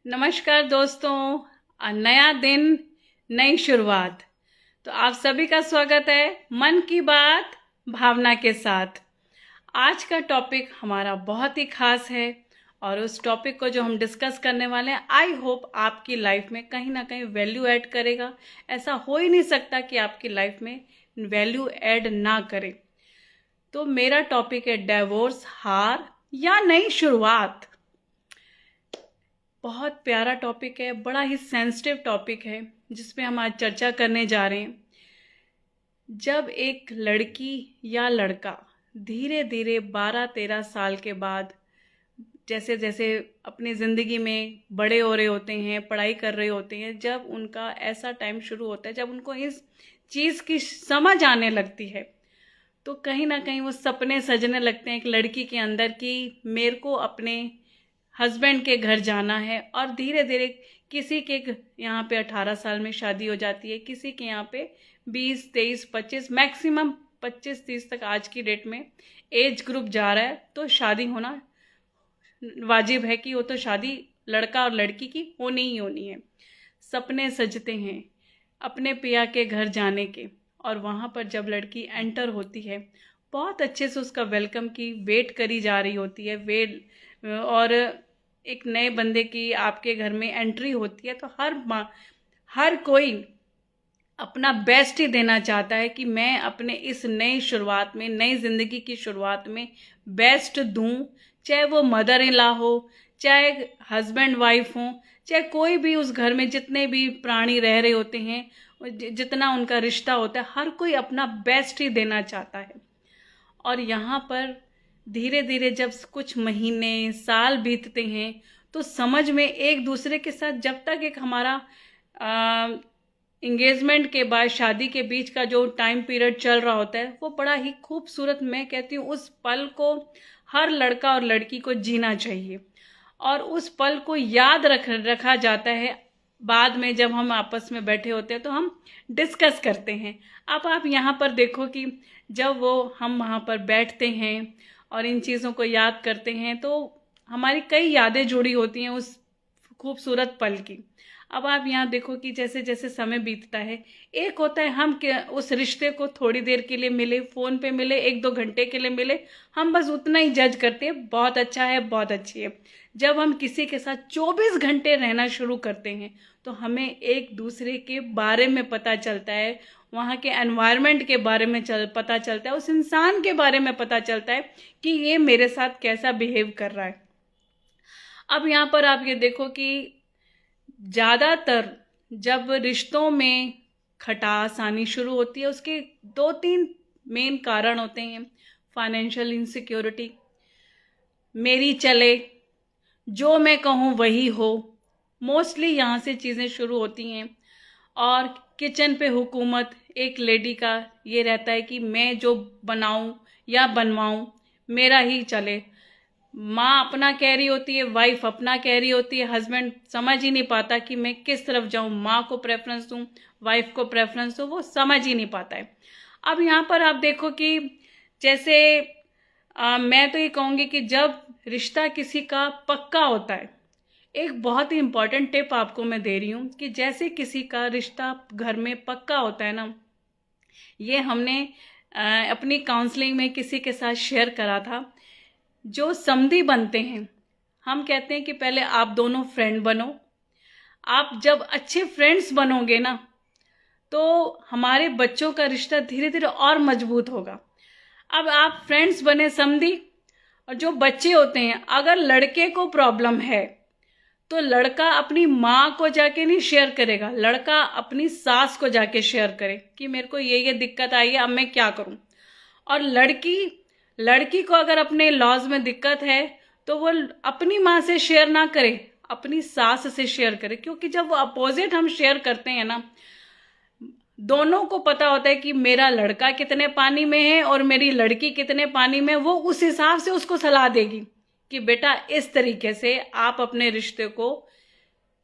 नमस्कार दोस्तों। नया दिन, नई शुरुआत। तो आप सभी का स्वागत है मन की बात भावना के साथ। आज का टॉपिक हमारा बहुत ही खास है और उस टॉपिक को जो हम डिस्कस करने वाले हैं, आई होप आपकी लाइफ में कहीं ना कहीं वैल्यू ऐड करेगा। ऐसा हो ही नहीं सकता कि आपकी लाइफ में वैल्यू ऐड ना करे। तो मेरा टॉपिक है डिवोर्स, हार या नई शुरुआत। बहुत प्यारा टॉपिक है, बड़ा ही सेंसिटिव टॉपिक है जिसपे हम आज चर्चा करने जा रहे हैं। जब एक लड़की या लड़का धीरे धीरे 12-13 साल के बाद जैसे जैसे अपनी ज़िंदगी में बड़े हो रहे होते हैं, पढ़ाई कर रहे होते हैं, जब उनका ऐसा टाइम शुरू होता है जब उनको इस चीज़ की समझ आने लगती है, तो कहीं ना कहीं वो सपने सजने लगते हैं एक लड़की के अंदर कि मेरे को अपने हस्बैंड के घर जाना है। और धीरे धीरे किसी के यहाँ पे 18 साल में शादी हो जाती है, किसी के यहाँ पे 20, 23, 25, मैक्सिमम 25-30 तक आज की डेट में एज ग्रुप जा रहा है। तो शादी होना वाजिब है कि वो तो शादी लड़का और लड़की की होनी ही होनी है। सपने सजते हैं अपने पिया के घर जाने के, और वहाँ पर जब लड़की एंटर होती है बहुत अच्छे से उसका वेलकम की वेट करी जा रही होती है। और एक नए बंदे की आपके घर में एंट्री होती है तो हर कोई अपना बेस्ट ही देना चाहता है कि मैं अपने इस नई शुरुआत में, नई ज़िंदगी की शुरुआत में बेस्ट दूं। चाहे वो मदर इन लॉ हो, चाहे हस्बैंड वाइफ हो, चाहे कोई भी उस घर में जितने भी प्राणी रह रहे होते हैं, जितना उनका रिश्ता होता है, हर कोई अपना बेस्ट ही देना चाहता है। और यहाँ पर धीरे धीरे जब कुछ महीने साल बीतते हैं तो समझ में एक दूसरे के साथ, जब तक एक हमारा इंगेजमेंट के बाद शादी के बीच का जो टाइम पीरियड चल रहा होता है, वो बड़ा ही खूबसूरत, मैं कहती हूँ उस पल को हर लड़का और लड़की को जीना चाहिए और उस पल को याद रखा जाता है। बाद में जब हम आपस में बैठे होते हैं तो हम डिस्कस करते हैं। अब आप यहाँ पर देखो कि जब हम वहाँ पर बैठते हैं और इन चीज़ों को याद करते हैं तो हमारी कई यादें जुड़ी होती हैं उस खूबसूरत पल की। अब आप यहाँ देखो कि जैसे जैसे समय बीतता है, एक होता है हम उस रिश्ते को थोड़ी देर के लिए मिले, फ़ोन पे मिले, 1-2 घंटे के लिए मिले, हम बस उतना ही जज करते हैं, बहुत अच्छा है, बहुत अच्छी है। जब हम किसी के साथ 24 घंटे रहना शुरू करते हैं तो हमें एक दूसरे के बारे में पता चलता है, वहाँ के एनवायरनमेंट के बारे में पता चलता है, उस इंसान के बारे में पता चलता है कि ये मेरे साथ कैसा बिहेव कर रहा है। अब यहाँ पर आप ये देखो कि ज़्यादातर जब रिश्तों में खटास आनी शुरू होती है, उसके 2-3 मेन कारण होते हैं। फाइनेंशियल इनसिक्योरिटी, मेरी चले, जो मैं कहूँ वही हो, मोस्टली यहाँ से चीज़ें शुरू होती हैं। और किचन पे हुकूमत, एक लेडी का ये रहता है कि मैं जो बनाऊँ या बनवाऊँ मेरा ही चले। माँ अपना कह रही होती है, वाइफ अपना कह रही होती है, हस्बैंड समझ ही नहीं पाता कि मैं किस तरफ जाऊँ, माँ को प्रेफरेंस दूँ, वाइफ को प्रेफरेंस दूँ, वो समझ ही नहीं पाता है। अब यहाँ पर आप देखो कि जैसे मैं तो ये कहूँगी कि जब रिश्ता किसी का पक्का होता है, एक बहुत ही इम्पॉर्टेंट टिप आपको मैं दे रही हूँ कि जैसे किसी का रिश्ता घर में पक्का होता है ना, ये हमने अपनी काउंसलिंग में किसी के साथ शेयर करा था। जो समधी बनते हैं, हम कहते हैं कि पहले आप दोनों फ्रेंड बनो। आप जब अच्छे फ्रेंड्स बनोगे ना तो हमारे बच्चों का रिश्ता धीरे धीरे और मजबूत होगा। अब आप फ्रेंड्स बने समधी, और जो बच्चे होते हैं, अगर लड़के को प्रॉब्लम है तो लड़का अपनी माँ को जाके नहीं शेयर करेगा, लड़का अपनी सास को जाके शेयर करे कि मेरे को ये दिक्कत आई है, अब मैं क्या करूँ। और लड़की को अगर अपने लॉज में दिक्कत है तो वो अपनी माँ से शेयर ना करे, अपनी सास से शेयर करे। क्योंकि जब वो अपोजिट हम शेयर करते हैं ना, दोनों को पता होता है कि मेरा लड़का कितने पानी में है और मेरी लड़की कितने पानी में, वो उस हिसाब से उसको सलाह देगी कि बेटा इस तरीके से आप अपने रिश्ते को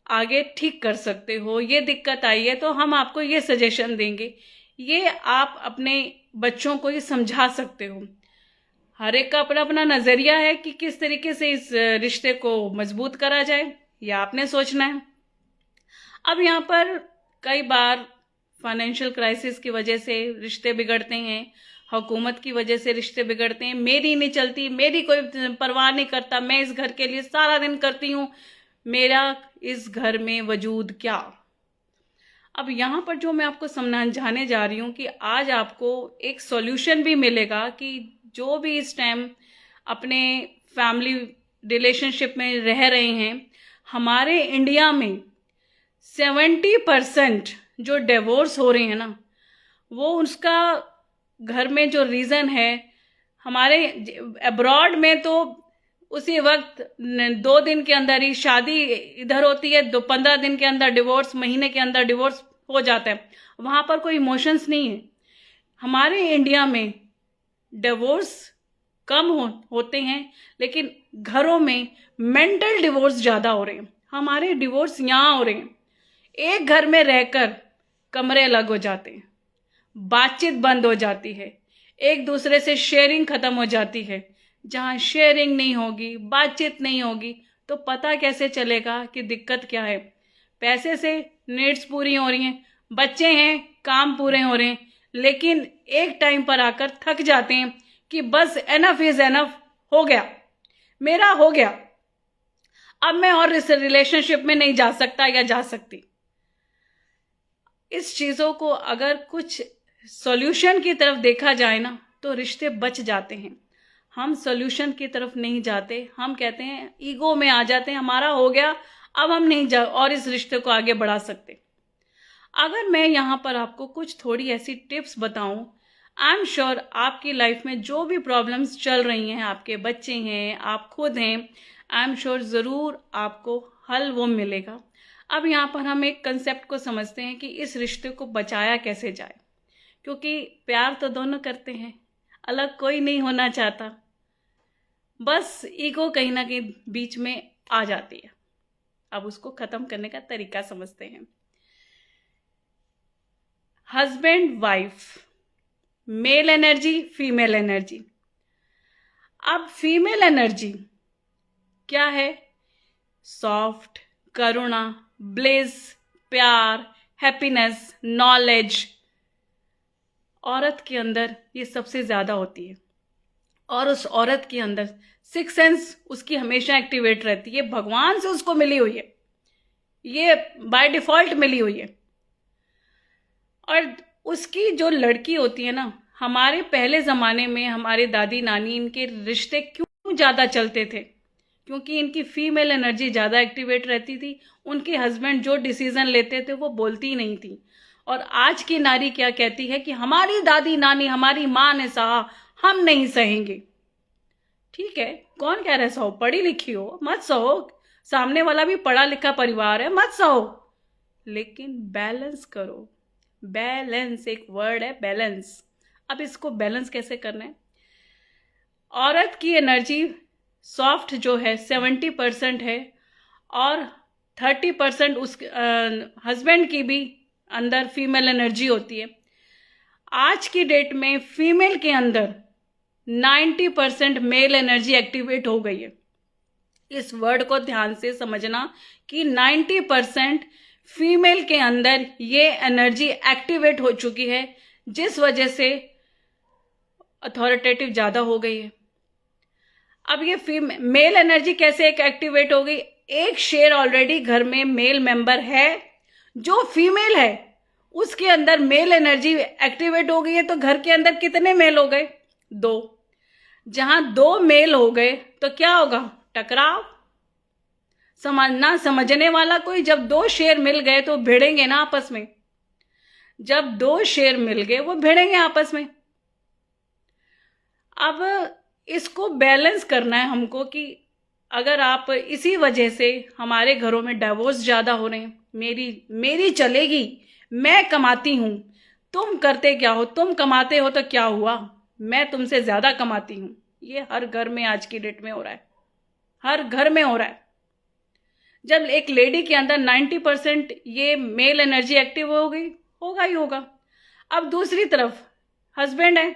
आगे ठीक कर सकते हो, ये दिक्कत आई है तो हम आपको ये सजेशन देंगे। ये आप अपने बच्चों को ये समझा सकते हो। हर एक का अपना अपना नज़रिया है कि किस तरीके से इस रिश्ते को मजबूत करा जाए। ये आपने सोचना है। अब यहाँ पर कई बार फाइनेंशियल क्राइसिस की वजह से रिश्ते बिगड़ते हैं, हुकूमत की वजह से रिश्ते बिगड़ते हैं, मेरी नहीं चलती, मेरी कोई परवाह नहीं करता, मैं इस घर के लिए सारा दिन करती हूँ, मेरा इस घर में वजूद क्या। अब यहाँ पर जो मैं आपको समझाने जा रही हूँ कि आज आपको एक सॉल्यूशन भी मिलेगा कि जो भी इस टाइम अपने फैमिली रिलेशनशिप में रह रहे हैं, हमारे इंडिया में 70% जो डिवोर्स हो रहे हैं ना, वो उसका घर में जो रीज़न है, हमारे अब्रॉड में तो उसी वक्त 2 दिन के अंदर ही शादी इधर होती है, 15 दिन के अंदर डिवोर्स, महीने के अंदर डिवोर्स हो जाता है, वहाँ पर कोई इमोशंस नहीं है। हमारे इंडिया में डिवोर्स कम होते हैं, लेकिन घरों में मेंटल डिवोर्स ज़्यादा हो रहे हैं। हमारे डिवोर्स यहाँ हो रहे हैं, एक घर में रहकर कमरे अलग हो जाते हैं, बातचीत बंद हो जाती है, एक दूसरे से शेयरिंग खत्म हो जाती है। जहाँ शेयरिंग नहीं होगी, बातचीत नहीं होगी, तो पता कैसे चलेगा कि दिक्कत क्या है। पैसे से नीड्स पूरी हो रही हैं, बच्चे हैं, काम पूरे हो रहे हैं, लेकिन एक टाइम पर आकर थक जाते हैं कि बस एनफ इज एनफ, हो गया, मेरा हो गया, अब मैं और इस रिलेशनशिप में नहीं जा सकता या जा सकती। इस चीज़ों को अगर कुछ सॉल्यूशन की तरफ देखा जाए ना, तो रिश्ते बच जाते हैं। हम सॉल्यूशन की तरफ नहीं जाते, हम कहते हैं, ईगो में आ जाते हैं, हमारा हो गया, अब हम नहीं जा और इस रिश्ते को आगे बढ़ा सकते। अगर मैं यहाँ पर आपको कुछ थोड़ी ऐसी टिप्स बताऊं, आई एम श्योर आपकी लाइफ में जो भी प्रॉब्लम्स चल रही हैं, आपके बच्चे हैं, आप खुद हैं, आई एम श्योर ज़रूर आपको हल वो मिलेगा। अब यहाँ पर हम एक कंसेप्ट को समझते हैं कि इस रिश्ते को बचाया कैसे जाए, क्योंकि प्यार तो दोनों करते हैं, अलग कोई नहीं होना चाहता, बस ईगो कहीं ना कहीं बीच में आ जाती है। अब उसको ख़त्म करने का तरीका समझते हैं। Husband wife, mail energy, female energy. अब फीमेल एनर्जी क्या है? सॉफ्ट, करुणा, ब्लिस, प्यार, हैप्पीनेस, नॉलेज। औरत के अंदर ये सबसे ज़्यादा होती है, और उस औरत के अंदर सिक्स सेंस उसकी हमेशा एक्टिवेट रहती है, भगवान से उसको मिली हुई है, ये बाय डिफॉल्ट मिली हुई है। और उसकी जो लड़की होती है ना, हमारे पहले ज़माने में हमारे दादी नानी, इनके रिश्ते क्यों ज़्यादा चलते थे? क्योंकि इनकी फीमेल एनर्जी ज़्यादा एक्टिवेट रहती थी, उनके हस्बैंड जो डिसीजन लेते थे वो बोलती नहीं थी। और आज की नारी क्या कहती है कि हमारी दादी नानी, हमारी माँ ने सहा, हम नहीं सहेंगे। ठीक है, कौन कह रहा है सहो? पढ़ी लिखी हो मत सहो, सामने वाला भी पढ़ा लिखा परिवार है, मत सहो, लेकिन बैलेंस करो। बैलेंस एक वर्ड है, बैलेंस। अब इसको बैलेंस कैसे करना है? औरत की एनर्जी सॉफ्ट जो है 70% है, और 30% उस हस्बैंड की भी अंदर फीमेल एनर्जी होती है। आज की डेट में फीमेल के अंदर 90% मेल एनर्जी एक्टिवेट हो गई है। इस वर्ड को ध्यान से समझना कि 90% फीमेल के अंदर ये एनर्जी एक्टिवेट हो चुकी है, जिस वजह से अथॉरिटेटिव ज़्यादा हो गई है। अब ये मेल एनर्जी कैसे एक्टिवेट हो गई? एक शेर ऑलरेडी घर में मेल मेंबर है, जो फीमेल है उसके अंदर मेल एनर्जी एक्टिवेट हो गई है, तो घर के अंदर कितने मेल हो गए? 2। जहां 2 मेल हो गए तो क्या होगा? टकराव। समझने वाला कोई, जब 2 शेर मिल गए तो भिड़ेंगे ना आपस में, जब 2 शेर मिल गए वो भिड़ेंगे आपस में। अब इसको बैलेंस करना है हमको कि अगर आप इसी वजह से हमारे घरों में डाइवोर्स ज़्यादा हो रहे हैं, मेरी चलेगी, मैं कमाती हूँ, तुम करते क्या हो? तुम कमाते हो तो क्या हुआ, मैं तुमसे ज़्यादा कमाती हूँ। ये हर घर में आज की डेट में हो रहा है, हर घर में हो रहा है। जब एक लेडी के अंदर 90% ये मेल एनर्जी एक्टिव हो गई, होगा ही होगा। अब दूसरी तरफ हस्बैंड है,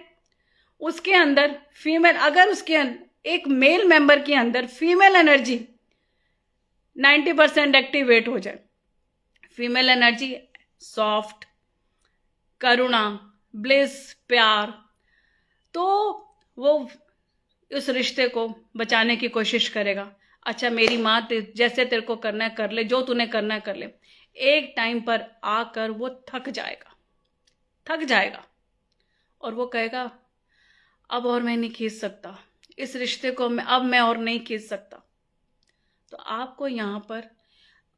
उसके अंदर फीमेल, अगर उसके एक मेल मेंबर के अंदर फीमेल एनर्जी 90% एक्टिवेट हो जाए। फीमेल एनर्जी सॉफ्ट, करुणा, ब्लिस, प्यार, तो वो उस रिश्ते को बचाने की कोशिश करेगा। अच्छा मेरी माँ जैसे तेरे को करना है कर ले, जो तूने करना है कर ले। एक टाइम पर आकर वो थक जाएगा और वो कहेगा अब और मैं नहीं खींच सकता इस रिश्ते को, अब मैं और नहीं खींच सकता। तो आपको यहाँ पर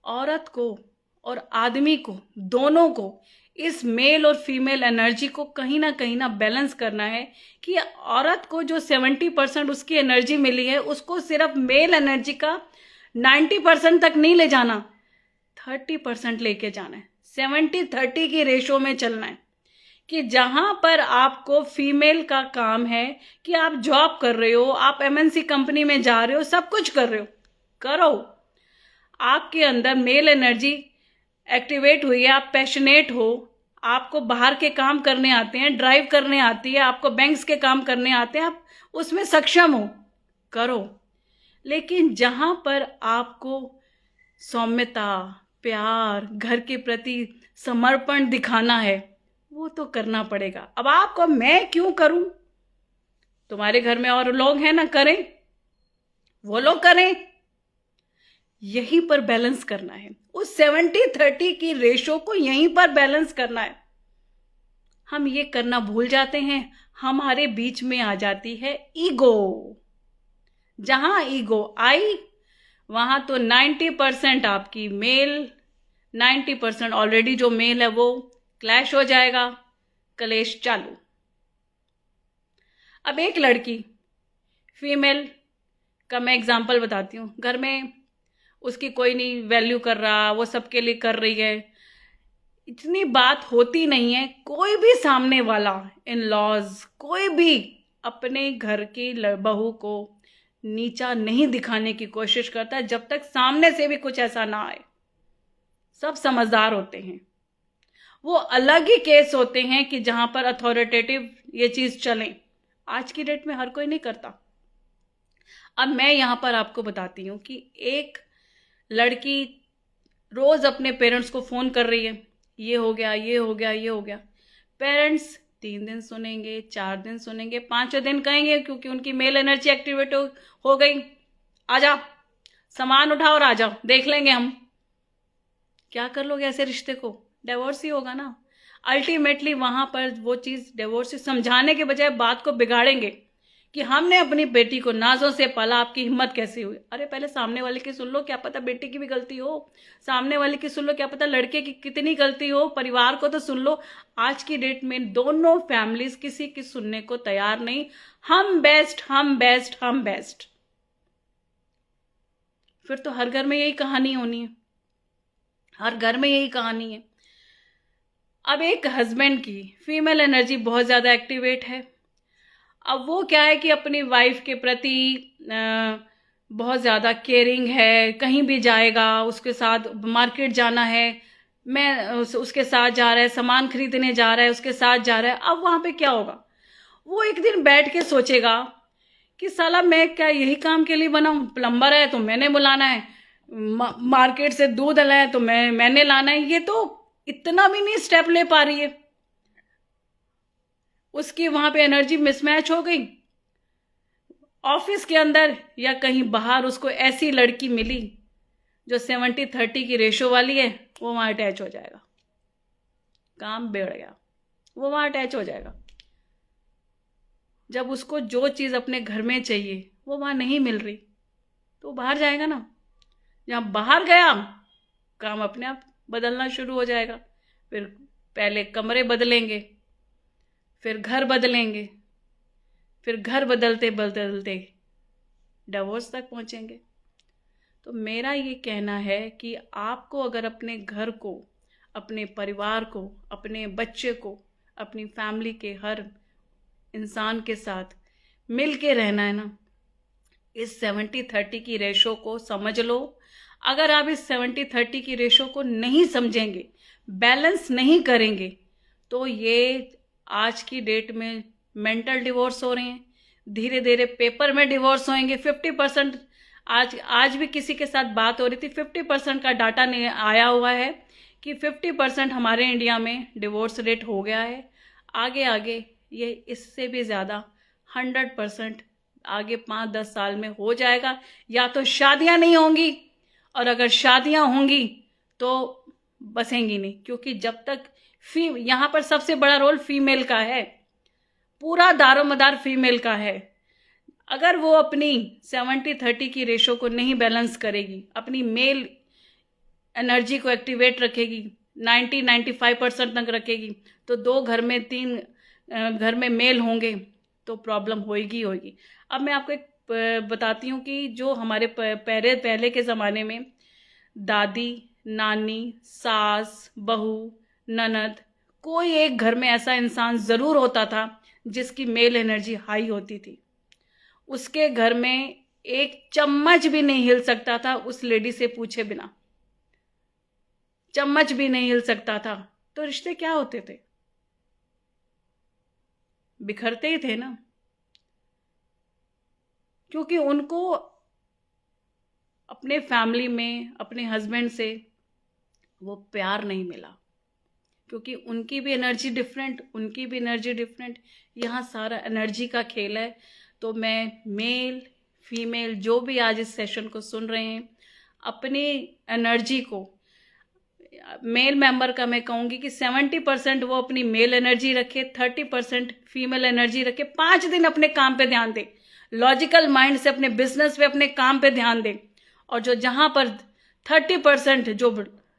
औरत को और आदमी को, दोनों को, इस मेल और फीमेल एनर्जी को कहीं ना बैलेंस करना है कि औरत को जो 70% उसकी एनर्जी मिली है उसको सिर्फ मेल एनर्जी का 90% तक नहीं ले जाना, 30% लेके जाना है। 70-30 की रेशो में चलना है कि जहां पर आपको फीमेल का काम है कि आप जॉब कर रहे हो, आप एमएनसी कंपनी में जा रहे हो, सब कुछ कर रहे हो, करो। आपके अंदर मेल एनर्जी एक्टिवेट हुई है, आप पैशनेट हो, आपको बाहर के काम करने आते हैं, ड्राइव करने आती है, आपको बैंक्स के काम करने आते हैं, आप उसमें सक्षम हो, करो। लेकिन जहां पर आपको सौम्यता, प्यार, घर के प्रति समर्पण दिखाना है वो तो करना पड़ेगा। अब आपको मैं क्यों करूं, तुम्हारे घर में और लोग हैं ना, करें, वो लोग करें। यहीं पर बैलेंस करना है, उस 70-30 की रेशो को यहीं पर बैलेंस करना है। हम ये करना भूल जाते हैं, हमारे बीच में आ जाती है ईगो। जहां ईगो आई वहां तो 90% आपकी मेल, 90% ऑलरेडी जो मेल है वो क्लैश हो जाएगा, कलेश चालू। अब एक लड़की, फीमेल का मैं एग्जांपल बताती हूँ, घर में उसकी कोई नहीं वैल्यू कर रहा, वो सबके लिए कर रही है, इतनी बात होती नहीं है। कोई भी सामने वाला, इन लॉज, कोई भी अपने घर की बहू को नीचा नहीं दिखाने की कोशिश करता है जब तक सामने से भी कुछ ऐसा ना आए। सब समझदार होते हैं। वो अलग ही केस होते हैं कि जहां पर अथॉरिटेटिव ये चीज चले। आज की डेट में हर कोई नहीं करता। अब मैं यहां पर आपको बताती हूं कि एक लड़की रोज अपने पेरेंट्स को फोन कर रही है, ये हो गया, ये हो गया, ये हो गया। पेरेंट्स 3 दिन सुनेंगे, 4 दिन सुनेंगे, 5वें दिन कहेंगे क्योंकि उनकी मेल एनर्जी एक्टिवेट हो गई, आ जाओ सामान उठाओ और आ जाओ, देख लेंगे हम। क्या कर लोगे ऐसे रिश्ते को? डिवोर्स ही होगा ना। अल्टीमेटली वहां पर वो चीज डिवोर्स समझाने के बजाय बात को बिगाड़ेंगे कि हमने अपनी बेटी को नाजों से पाला, आपकी हिम्मत कैसे हुई। अरे पहले सामने वाले की सुन लो, क्या पता बेटी की भी गलती हो, सामने वाले की सुन लो, क्या पता लड़के की कितनी गलती हो, परिवार को तो सुन लो। आज की डेट में दोनों फैमिलीज किसी की सुनने को तैयार नहीं, हम बेस्ट, हम बेस्ट, हम बेस्ट। फिर तो हर घर में यही कहानी होनी है, हर घर में यही कहानी है। अब एक हस्बैंड की फीमेल एनर्जी बहुत ज्यादा एक्टिवेट है। अब वो क्या है कि अपनी वाइफ के प्रति बहुत ज़्यादा केयरिंग है, कहीं भी जाएगा उसके साथ, मार्केट जाना है मैं उसके साथ जा रहा है, सामान खरीदने जा रहा है उसके साथ जा रहा है। अब वहाँ पे क्या होगा, वो एक दिन बैठ के सोचेगा कि साला मैं क्या यही काम के लिए बना हूँ, प्लम्बर है तो मैंने बुलाना है, मार्केट से दूध लाना है तो मैंने लाना है। ये तो इतना भी नहीं स्टेप ले पा रही है, उसकी वहां पे एनर्जी मिसमैच हो गई। ऑफिस के अंदर या कहीं बाहर उसको ऐसी लड़की मिली जो 70-30 की रेशो वाली है, वो वहां अटैच हो जाएगा, काम बिगड़ गया, वो वहां अटैच हो जाएगा। जब उसको जो चीज अपने घर में चाहिए वो वहां नहीं मिल रही तो बाहर जाएगा ना। जहां बाहर गया काम अपने आप बदलना शुरू हो जाएगा। फिर पहले कमरे बदलेंगे, फिर घर बदलेंगे, फिर घर बदलते बदलते डिवोर्स तक पहुंचेंगे। तो मेरा ये कहना है कि आपको अगर अपने घर को, अपने परिवार को, अपने बच्चे को, अपनी फैमिली के हर इंसान के साथ मिल के रहना है ना, इस 70-30 की रेशो को समझ लो। अगर आप इस 70-30 की रेशो को नहीं समझेंगे, बैलेंस नहीं करेंगे, तो ये आज की डेट में मेंटल डिवोर्स हो रहे हैं, धीरे धीरे पेपर में डिवोर्स होंगे। 50% आज भी किसी के साथ बात हो रही थी, 50% का डाटा नहीं आया हुआ है कि 50% हमारे इंडिया में डिवोर्स रेट हो गया है। आगे आगे ये इससे भी ज़्यादा 100% आगे 5-10 साल में हो जाएगा। या तो शादियां नहीं होंगी, और अगर शादियां होंगी तो बसेंगी नहीं, क्योंकि जब तक यहाँ पर सबसे बड़ा रोल फीमेल का है, पूरा दारोमदार फीमेल का है। अगर वो अपनी 70-30 की रेशो को नहीं बैलेंस करेगी, अपनी मेल एनर्जी को एक्टिवेट रखेगी, 90-95% तक रखेगी, तो 2 घर में 3 घर में मेल होंगे तो प्रॉब्लम होगी। अब मैं आपको एक बताती हूँ कि जो हमारे पहले के ज़माने में दादी, नानी, सास, बहू, ननद, कोई एक घर में ऐसा इंसान ज़रूर होता था जिसकी मेल एनर्जी हाई होती थी। उसके घर में एक चम्मच भी नहीं हिल सकता था उस लेडी से पूछे बिना, चम्मच भी नहीं हिल सकता था। तो रिश्ते क्या होते थे? बिखरते ही थे ना, क्योंकि उनको अपने फैमिली में अपने हस्बैंड से वो प्यार नहीं मिला, क्योंकि उनकी भी एनर्जी डिफरेंट, यहाँ सारा एनर्जी का खेल है। तो मैं मेल फीमेल जो भी आज इस सेशन को सुन रहे हैं, अपनी एनर्जी को, मेल मेंबर का मैं कहूँगी कि 70% वो अपनी मेल एनर्जी रखे, 30% फीमेल एनर्जी रखे। 5 दिन अपने काम पे ध्यान दे, लॉजिकल माइंड से अपने बिजनेस पे, अपने काम पे ध्यान दे। और जो जहाँ पर 30% जो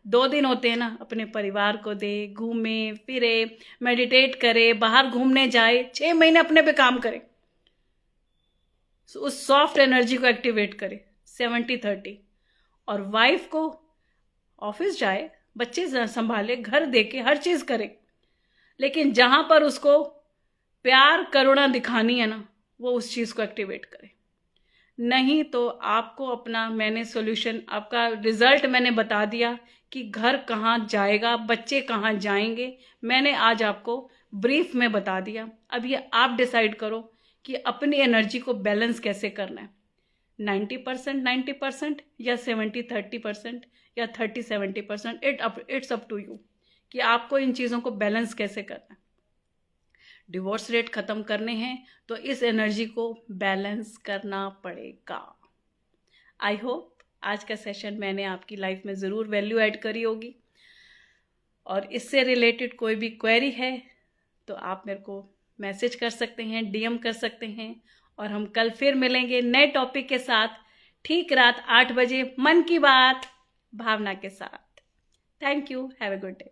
2 दिन होते हैं ना, अपने परिवार को दे, घूमे फिरे, मेडिटेट करे, बाहर घूमने जाए, 6 महीने अपने पे काम करे, उस सॉफ्ट एनर्जी को एक्टिवेट करे, 70-30। और वाइफ को ऑफिस जाए, बच्चे संभाले, घर देके, हर चीज करे, लेकिन जहां पर उसको प्यार करुणा दिखानी है ना, वो उस चीज को एक्टिवेट करे। नहीं तो आपको अपना, मैंने सॉल्यूशन, आपका रिजल्ट मैंने बता दिया कि घर कहाँ जाएगा, बच्चे कहाँ जाएंगे, मैंने आज आपको ब्रीफ में बता दिया। अब ये आप डिसाइड करो कि अपनी एनर्जी को बैलेंस कैसे करना है, 90% या 70-30% या 30-70%, इट्स अप टू यू कि आपको इन चीज़ों को बैलेंस कैसे करना है। डिवोर्स रेट ख़त्म करने हैं तो इस एनर्जी को बैलेंस करना पड़ेगा। आई होप आज का सेशन मैंने आपकी लाइफ में ज़रूर वैल्यू ऐड करी होगी, और इससे रिलेटेड कोई भी क्वेरी है तो आप मेरे को मैसेज कर सकते हैं, डीएम कर सकते हैं, और हम कल फिर मिलेंगे नए टॉपिक के साथ, ठीक रात 8 बजे, मन की बात भावना के साथ। Thank you, have a good day.